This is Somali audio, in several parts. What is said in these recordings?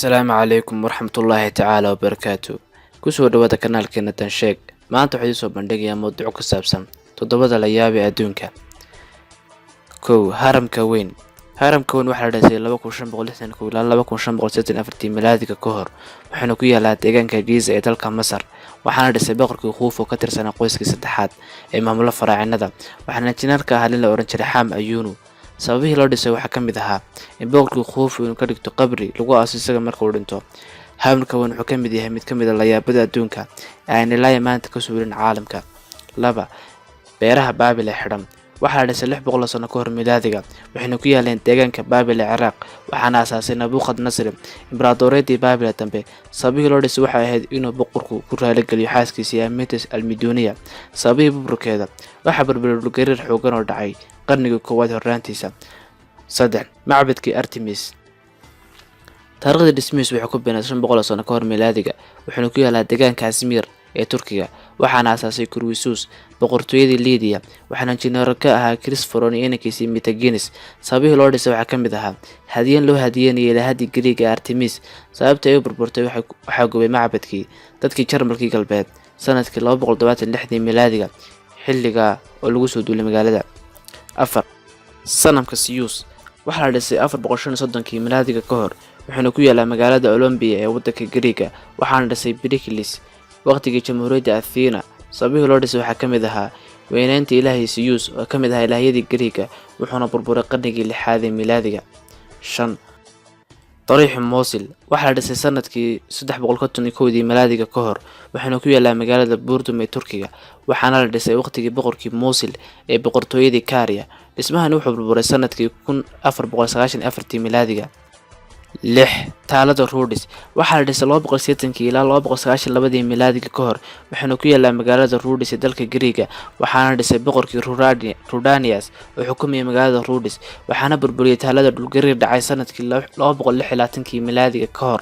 السلام عليكم ورحمة الله تعالى وبركاته. kusoo dhawaada kanaalkeena Tansheeg. Maanta waxaan soo bandhigayaa mowduuc ku saabsan toddobada la yaab ee adduunka. Haramka weyn. Haramka weyn waxaa la dhisay 2561 ilaa 2564 miilaadiga ka hor. Waxaana ku yaalaa deegaanka Giza ee dalka Masar. Waxaana dhisay boqorkii Khufu oo ka tirsan qoyskii saddexaad ee maamula faraacinada. Waxaana injineerka ahaa la oran jiray Xam Ayunu. sababihii loo dhisay waxaa ka mid ahaa in boqorkii Khufu inuu ka dhigto qabri lagu aaso isaga marka uu dhinto. Haramka weyn wuxuu ka mid yahay mid ka mid ah layaabada adduunka ee aan ilaa maanta ka suulin caalamka. 2 beeraha Baabil ee xidhan. waxaa la dhisay 600 sano ka hor miilaadiga waxayna ku yaaleen deegaanka Baabil ee Ciraaq. waxaana aasaasay Nabuukhadnasr imbraadooreedii Baabil dambe. sababihii loo dhisay waxay ahayd inuu boqorku ku raaligeliyo xaaskiisa Amitis al-Miduniya. sababihii burburkeeda waxaa burburay dhulgariir xooggan oo dhacay qarnigii koowaad horraantiisa. 3 macbadkii Artemis. taariikhda dhismihiisu waxay ku bilaabantay 500 sano ka hor miilaadiga waxaana ku yaalaa deegaanka Izmir ee Turkiga. waxaana aasaasay Croesus boqortooyadii Lydia. waxaana injineer ka ahaa Christopher iyo inankiisii Metagenes. sababihii loo dhisay waxaa ka mid ahaa hadiyan loo hadiyeynayay ilaahadii Greek ee Artemis. sababta ay u burburtay waxaa gubay macbadkii dadkii Jarmalkii galbeed sanadkii 276 miilaadiga xilliga oo lagu soo duulay magaalada. 4 sanamka Zeus. waxaa la dhisay 435 miilaadiga ka hor waxaana ku yaalaa magaalada Olympia ee waddanka Greek. waxaana dhisay Pericles waqtigii jamhuuriyadda Athena. sababihii loo dhisay waxaa ka mid ahaa weynaynta ilaahay Zeus oo ka mid ahaa ilaahyadii Greek wuxuuna burburay qarnigii 6aad ee miilaadiga. 5 طريح موصل. waxaa la dhisay sanadkii 351 miilaadiga ka hor waxaana ku yaalaa magaalada Burdum ee Turkiga. waxaana la dhisay waqtigii boqorkii Mosul ee boqortooyadii Caria. dhismahan wuxuu burburay sanadkii 1494 miilaadiga. 6 taalada Rhodes. waxaa la dhisay 280 ilaa 292 miilaadiga ka hor waxaana ku yaalaa magaalada Rhodes ee dalka Greek. waxaana la dhisay boqorkii Rudanius oo xukumayay magaalada Rhodes. waxaana burburiyay taalada dhulgariir dhacay sanadkii 226 miilaadiga ka hor.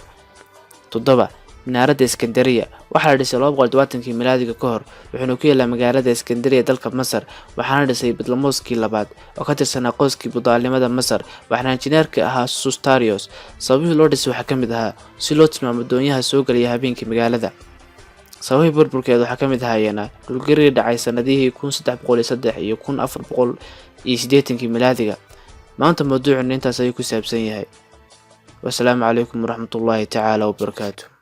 7 minaaradda Iskandariya. waxaa la dhisay 220 miilaadiga ka hor waxaana ku yaalaa magaalada Iskandariya ee dalka Masar. waxaana dhisay Batlamoskii labaad oo ka tirsanaa qoyskii budaalnimada Masar. waxaana injineerka ahaa Sustarius. sababihii loo dhisay waxaa ka mid ahaa si loo tilmaamo doonyaha soo galaya habeenkii magaalada. sababihii burburkeeda waxaa ka mid ahaayeen dhulgariir dhacay sanadihii 1303 iyo 1480 miilaadiga. maanta mawduucuna intaas ayuu ku saabsan yahay. والسلام عليكم ورحمة الله تعالى وبركاته.